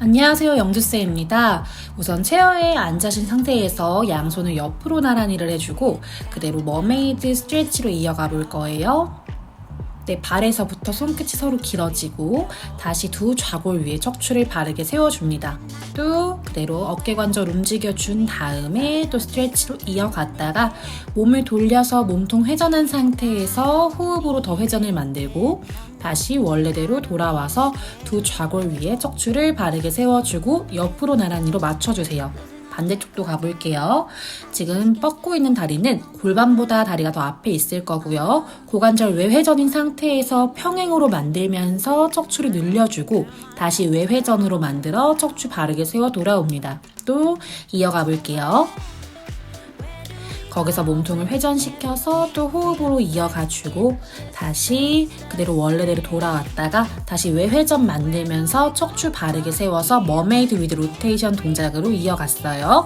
안녕하세요, 영주쌤입니다. 우선 체어에 앉으신 상태에서 양손을 옆으로 나란히를 해주고 그대로 머메이드 스트레치로 이어가 볼 거예요. 네, 발에서부터 손끝이 서로 길어지고 다시 두 좌골 위에 척추를 바르게 세워줍니다. 또 그대로 어깨 관절 움직여준 다음에 또 스트레치로 이어갔다가 몸을 돌려서 몸통 회전한 상태에서 호흡으로 더 회전을 만들고 다시 원래대로 돌아와서 두 좌골 위에 척추를 바르게 세워주고 옆으로 나란히로 맞춰주세요. 반대쪽도 가볼게요. 지금 뻗고 있는 다리는 골반보다 다리가 더 앞에 있을 거고요. 고관절 외회전인 상태에서 평행으로 만들면서 척추를 늘려주고 다시 외회전으로 만들어 척추 바르게 세워 돌아옵니다. 또 이어가 볼게요. 거기서 몸통을 회전시켜서 또 호흡으로 이어가주고 다시 그대로 원래대로 돌아왔다가 다시 외회전 만들면서 척추 바르게 세워서 머메이드 위드 로테이션 동작으로 이어갔어요.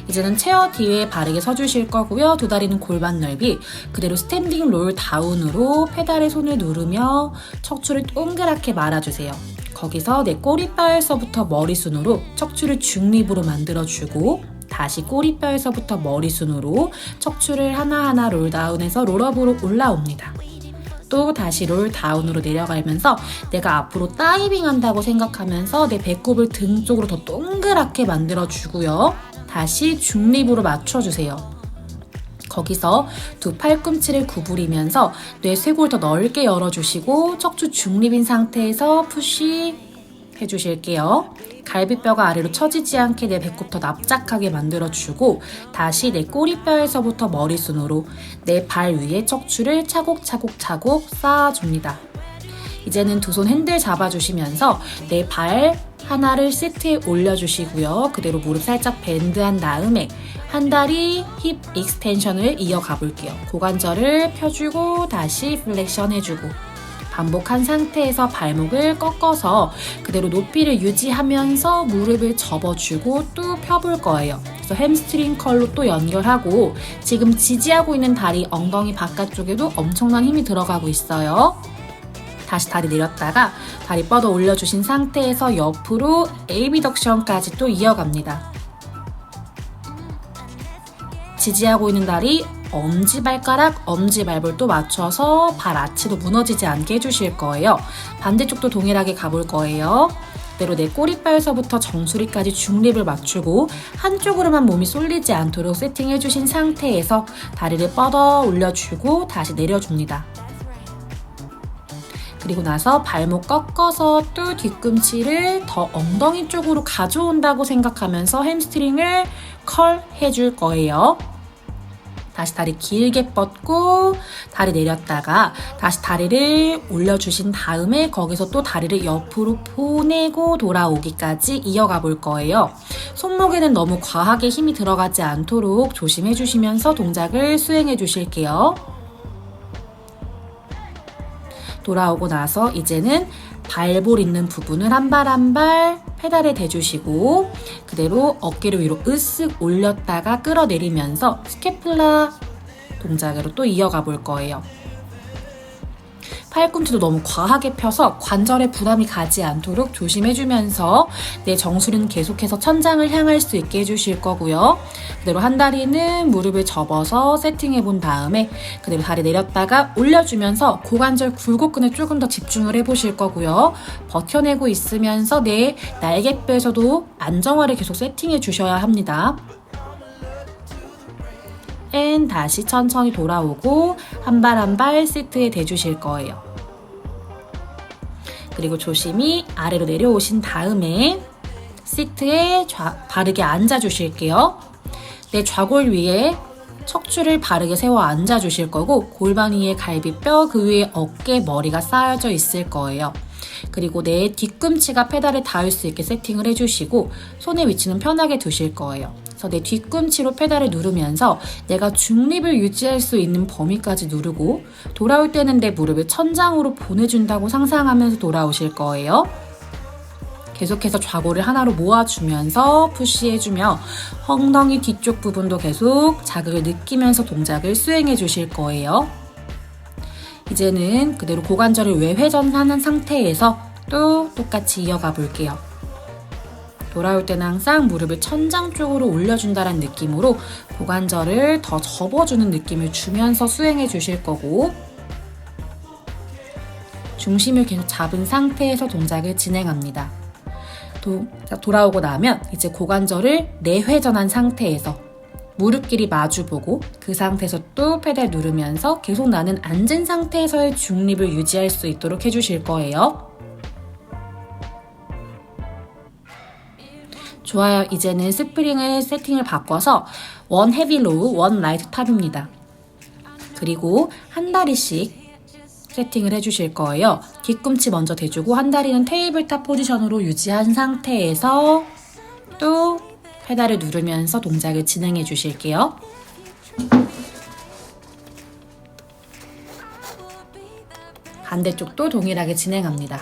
이제는 체어 뒤에 바르게 서주실 거고요. 두 다리는 골반 넓이 그대로 스탠딩 롤 다운으로 페달에 손을 누르며 척추를 동그랗게 말아주세요. 거기서 내 꼬리뼈에서부터 머리순으로 척추를 중립으로 만들어주고 다시 꼬리뼈에서부터 머리순으로 척추를 하나하나 롤다운해서 롤업으로 올라옵니다. 또 다시 롤다운으로 내려가면서 내가 앞으로 다이빙 한다고 생각하면서 내 배꼽을 등 쪽으로 더 동그랗게 만들어주고요. 다시 중립으로 맞춰주세요. 거기서 두 팔꿈치를 구부리면서 뇌 쇄골 더 넓게 열어주시고 척추 중립인 상태에서 푸시 해주실게요. 갈비뼈가 아래로 처지지 않게 내 배꼽 더 납작하게 만들어주고 다시 내 꼬리뼈에서부터 머리순으로 내 발 위에 척추를 차곡차곡 쌓아줍니다. 이제는 두 손 핸들 잡아주시면서 내 발 하나를 시트에 올려주시고요. 그대로 무릎 살짝 밴드한 다음에 한 다리 힙 익스텐션을 이어가 볼게요. 고관절을 펴주고 다시 플렉션 해주고 반복한 상태에서 발목을 꺾어서 그대로 높이를 유지하면서 무릎을 접어주고 또 펴볼 거예요. 그래서 햄스트링 컬로 또 연결하고 지금 지지하고 있는 다리 엉덩이 바깥쪽에도 엄청난 힘이 들어가고 있어요. 다시 다리 내렸다가 다리 뻗어 올려주신 상태에서 옆으로 에이비덕션까지 또 이어갑니다. 지지하고 있는 다리 엄지발가락, 엄지발볼 또 맞춰서 발 아치도 무너지지 않게 해주실 거예요. 반대쪽도 동일하게 가볼 거예요. 그대로 내 꼬리뼈에서부터 정수리까지 중립을 맞추고 한쪽으로만 몸이 쏠리지 않도록 세팅해주신 상태에서 다리를 뻗어 올려주고 다시 내려줍니다. 그리고 나서 발목 꺾어서 또 뒤꿈치를 더 엉덩이 쪽으로 가져온다고 생각하면서 햄스트링을 컬 해줄 거예요. 다시 다리 길게 뻗고 다리 내렸다가 다시 다리를 올려주신 다음에 거기서 또 다리를 옆으로 보내고 돌아오기까지 이어가 볼 거예요. 손목에는 너무 과하게 힘이 들어가지 않도록 조심해 주시면서 동작을 수행해 주실게요. 돌아오고 나서 이제는 발볼 있는 부분을 한 발 한 발 페달에 대주시고 그대로 어깨를 위로 으쓱 올렸다가 끌어내리면서 스캐플라 동작으로 또 이어가 볼 거예요. 팔꿈치도 너무 과하게 펴서 관절에 부담이 가지 않도록 조심해주면서 내 정수리는 계속해서 천장을 향할 수 있게 해주실 거고요. 그대로 한 다리는 무릎을 접어서 세팅해본 다음에 그대로 다리 내렸다가 올려주면서 고관절 굴곡근에 조금 더 집중을 해보실 거고요. 버텨내고 있으면서 내 날개뼈에서도 안정화를 계속 세팅해 주셔야 합니다. 다시 천천히 돌아오고 한 발 한 발 시트에 대주실 거예요. 그리고 조심히 아래로 내려오신 다음에 시트에 바르게 앉아주실게요. 내 좌골 위에 척추를 바르게 세워 앉아주실 거고 골반 위에 갈비뼈, 그 위에 어깨, 머리가 쌓여져 있을 거예요. 그리고 내 뒤꿈치가 페달에 닿을 수 있게 세팅을 해주시고 손의 위치는 편하게 두실 거예요. 그래서 내 뒤꿈치로 페달을 누르면서 내가 중립을 유지할 수 있는 범위까지 누르고 돌아올 때는 내 무릎을 천장으로 보내준다고 상상하면서 돌아오실 거예요. 계속해서 좌골을 하나로 모아주면서 푸시해주며 엉덩이 뒤쪽 부분도 계속 자극을 느끼면서 동작을 수행해 주실 거예요. 이제는 그대로 고관절을 외회전하는 상태에서 또 똑같이 이어가 볼게요. 돌아올 때는 항상 무릎을 천장 쪽으로 올려준다는 느낌으로 고관절을 더 접어주는 느낌을 주면서 수행해 주실 거고, 중심을 계속 잡은 상태에서 동작을 진행합니다. 돌아오고 나면 이제 고관절을 내회전한 상태에서 무릎끼리 마주보고 그 상태에서 또 페달 누르면서 계속 나는 앉은 상태에서의 중립을 유지할 수 있도록 해주실 거예요. 좋아요. 이제는 스프링을 세팅을 바꿔서 원 헤비 로우, 원 라이트 탑입니다. 그리고 한 다리씩 세팅을 해주실 거예요. 뒤꿈치 먼저 대주고 한 다리는 테이블탑 포지션으로 유지한 상태에서 또 페달을 누르면서 동작을 진행해 주실게요. 반대쪽도 동일하게 진행합니다.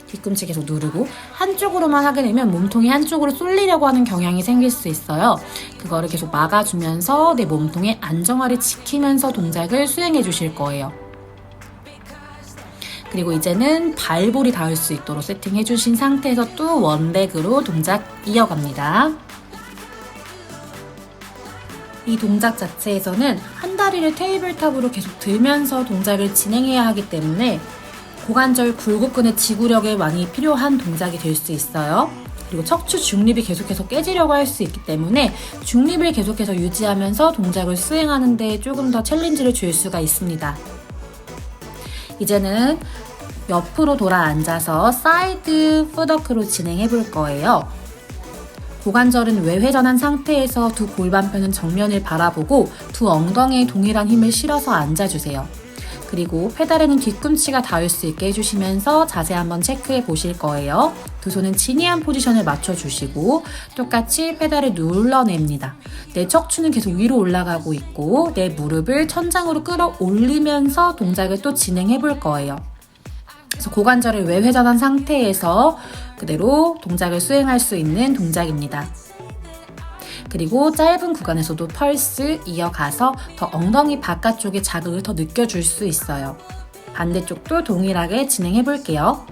뒤꿈치 계속 누르고 한쪽으로만 하게 되면 몸통이 한쪽으로 쏠리려고 하는 경향이 생길 수 있어요. 그거를 계속 막아주면서 내 몸통의 안정화를 지키면서 동작을 수행해 주실 거예요. 그리고 이제는 발볼이 닿을 수 있도록 세팅해 주신 상태에서 또 원렉으로 동작 이어갑니다. 이 동작 자체에서는 한 다리를 테이블탑으로 계속 들면서 동작을 진행해야 하기 때문에 고관절 굴곡근의 지구력에 많이 필요한 동작이 될 수 있어요. 그리고 척추 중립이 계속해서 깨지려고 할 수 있기 때문에 중립을 계속해서 유지하면서 동작을 수행하는 데 조금 더 챌린지를 줄 수가 있습니다. 이제는 옆으로 돌아 앉아서 사이드 푸더크로 진행해 볼 거예요. 고관절은 외회전한 상태에서 두 골반뼈는 정면을 바라보고 두 엉덩이에 동일한 힘을 실어서 앉아주세요. 그리고 페달에는 뒤꿈치가 닿을 수 있게 해주시면서 자세 한번 체크해 보실 거예요. 두 손은 지니한 포지션을 맞춰주시고 똑같이 페달을 눌러냅니다. 내 척추는 계속 위로 올라가고 있고 내 무릎을 천장으로 끌어올리면서 동작을 또 진행해 볼 거예요. 그래서 고관절을 외회전한 상태에서 그대로 동작을 수행할 수 있는 동작입니다. 그리고 짧은 구간에서도 펄스 이어가서 더 엉덩이 바깥쪽에 자극을 더 느껴줄 수 있어요. 반대쪽도 동일하게 진행해 볼게요.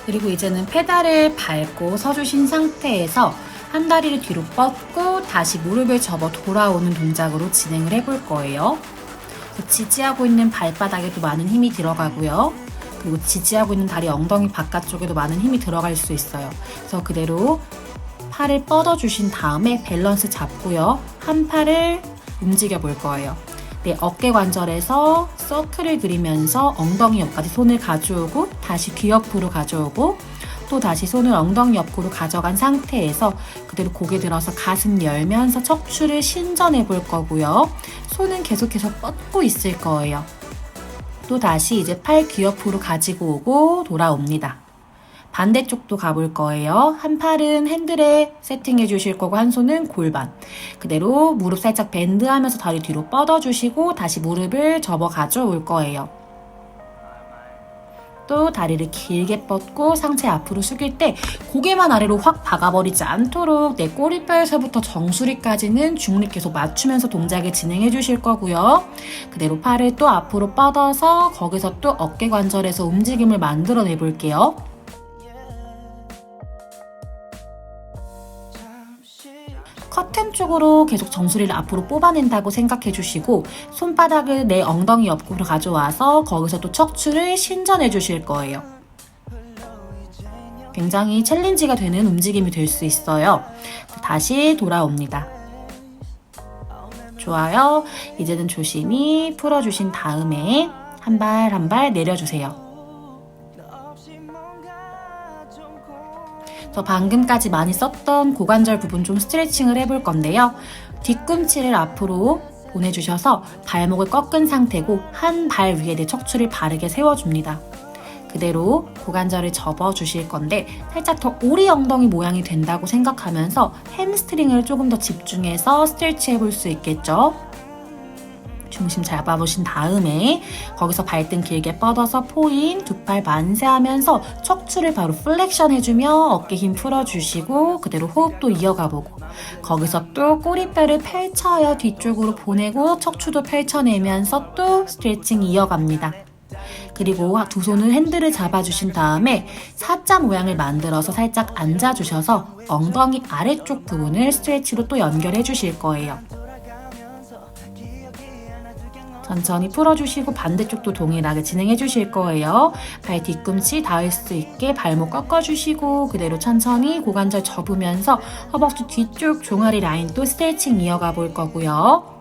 그리고 이제는 페달을 밟고 서주신 상태에서 한 다리를 뒤로 뻗고 다시 무릎을 접어 돌아오는 동작으로 진행을 해볼 거예요. 지지하고 있는 발바닥에도 많은 힘이 들어가고요. 그리고 지지하고 있는 다리 엉덩이 바깥쪽에도 많은 힘이 들어갈 수 있어요. 그래서 그대로 팔을 뻗어주신 다음에 밸런스 잡고요. 한 팔을 움직여 볼 거예요. 내 어깨 관절에서 서클을 그리면서 엉덩이 옆까지 손을 가져오고 다시 귀 옆으로 가져오고 또 다시 손을 엉덩이 옆으로 가져간 상태에서 그대로 고개 들어서 가슴 열면서 척추를 신전해 볼 거고요. 손은 계속해서 뻗고 있을 거예요. 또 다시 이제 팔 귀 옆으로 가지고 오고 돌아옵니다. 반대쪽도 가볼 거예요. 한 팔은 핸들에 세팅해 주실 거고 한 손은 골반. 그대로 무릎 살짝 밴드하면서 다리 뒤로 뻗어주시고 다시 무릎을 접어 가져올 거예요. 또 다리를 길게 뻗고 상체 앞으로 숙일 때 고개만 아래로 확 박아버리지 않도록 내 꼬리뼈에서부터 정수리까지는 중립 계속 맞추면서 동작을 진행해 주실 거고요. 그대로 팔을 또 앞으로 뻗어서 거기서 또 어깨 관절에서 움직임을 만들어내 볼게요. 커튼 쪽으로 계속 정수리를 앞으로 뽑아낸다고 생각해 주시고 손바닥을 내 엉덩이 옆으로 가져와서 거기서 또 척추를 신전해 주실 거예요. 굉장히 챌린지가 되는 움직임이 될 수 있어요. 다시 돌아옵니다. 좋아요. 이제는 조심히 풀어주신 다음에 한 발 한 발 내려주세요. 방금까지 많이 썼던 고관절 부분 좀 스트레칭을 해볼 건데요. 뒤꿈치를 앞으로 보내주셔서 발목을 꺾은 상태고 한 발 위에 내 척추를 바르게 세워줍니다. 그대로 고관절을 접어주실 건데 살짝 더 오리 엉덩이 모양이 된다고 생각하면서 햄스트링을 조금 더 집중해서 스트레치 해볼 수 있겠죠. 중심 잡아보신 다음에 거기서 발등 길게 뻗어서 포인, 두 팔 만세하면서 척추를 바로 플렉션 해주며 어깨 힘 풀어주시고 그대로 호흡도 이어가보고 거기서 또 꼬리뼈를 펼쳐요. 뒤쪽으로 보내고 척추도 펼쳐내면서 또 스트레칭 이어갑니다. 그리고 두 손을 핸들을 잡아주신 다음에 사자 모양을 만들어서 살짝 앉아주셔서 엉덩이 아래쪽 부분을 스트레치로 또 연결해 주실 거예요. 천천히 풀어주시고 반대쪽도 동일하게 진행해 주실 거예요. 발 뒤꿈치 닿을 수 있게 발목 꺾어주시고 그대로 천천히 고관절 접으면서 허벅지 뒤쪽 종아리 라인 또 스트레칭 이어가 볼 거고요.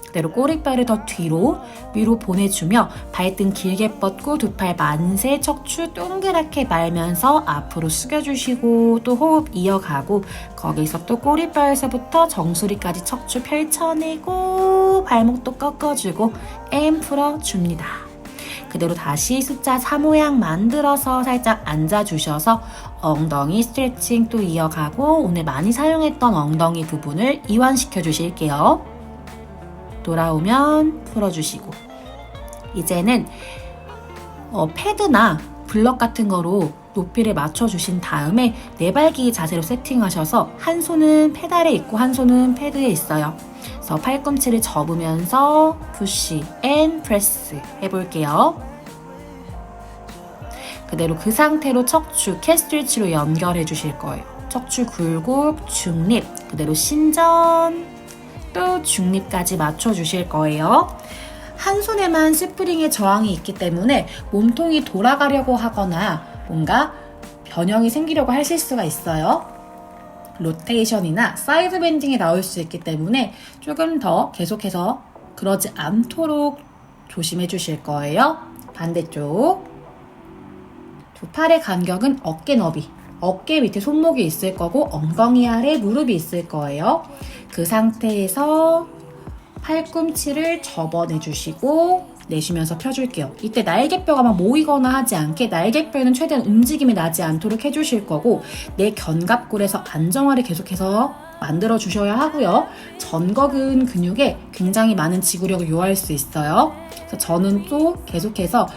그대로 꼬리뼈를 더 뒤로 위로 보내주며 발등 길게 뻗고 두 팔 만세, 척추 동그랗게 말면서 앞으로 숙여주시고 또 호흡 이어가고 거기서 또 꼬리뼈에서부터 정수리까지 척추 펼쳐내고 발목도 꺾어주고 앤 풀어줍니다. 그대로 다시 숫자 4 모양 만들어서 살짝 앉아주셔서 엉덩이 스트레칭 또 이어가고 오늘 많이 사용했던 엉덩이 부분을 이완시켜 주실게요. 돌아오면 풀어주시고 이제는 패드나 블럭 같은 거로 높이를 맞춰주신 다음에 내발기기 자세로 세팅하셔서 한 손은 페달에 있고 한 손은 패드에 있어요. 그래서 팔꿈치를 접으면서 푸시 앤 프레스 해볼게요. 그대로 그 상태로 척추 캣 스트레치로 연결해 주실 거예요. 척추 굴곡, 중립, 그대로 신전 또 중립까지 맞춰주실 거예요. 한 손에만 스프링의 저항이 있기 때문에 몸통이 돌아가려고 하거나 뭔가 변형이 생기려고 하실 수가 있어요. 로테이션이나 사이드 밴딩이 나올 수 있기 때문에 조금 더 계속해서 그러지 않도록 조심해 주실 거예요. 반대쪽 두 팔의 간격은 어깨 너비, 어깨 밑에 손목이 있을 거고 엉덩이 아래 무릎이 있을 거예요. 그 상태에서 팔꿈치를 접어내주시고 내쉬면서 펴줄게요. 이때 날개뼈가 막 모이거나 하지 않게 날개뼈는 최대한 움직임이 나지 않도록 해주실 거고 내 견갑골에서 안정화를 계속해서 만들어 주셔야 하고요. 전거근 근육에 굉장히 많은 지구력을 요할 수 있어요. 그래서 저는 또 계속해서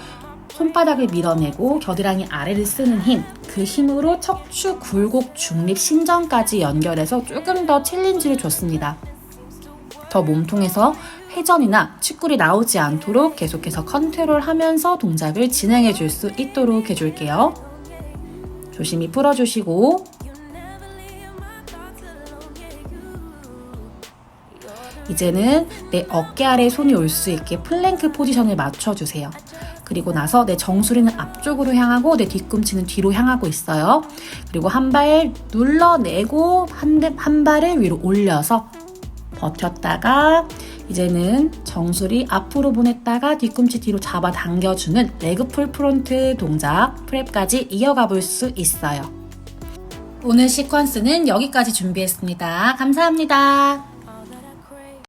손바닥을 밀어내고 겨드랑이 아래를 쓰는 힘, 그 힘으로 척추 굴곡 중립 신전까지 연결해서 조금 더 챌린지를 줬습니다. 더 몸통에서 회전이나 측굴이 나오지 않도록 계속해서 컨트롤하면서 동작을 진행해 줄 수 있도록 해줄게요. 조심히 풀어주시고 이제는 내 어깨 아래에 손이 올 수 있게 플랭크 포지션을 맞춰주세요. 그리고 나서 내 정수리는 앞쪽으로 향하고 내 뒤꿈치는 뒤로 향하고 있어요. 그리고 한 발 눌러내고 한 발을 위로 올려서 버텼다가 이제는 정수리 앞으로 보냈다가 뒤꿈치 뒤로 잡아 당겨주는 레그 풀 프론트 동작 프랩까지 이어가 볼 수 있어요. 오늘 시퀀스는 여기까지 준비했습니다. 감사합니다.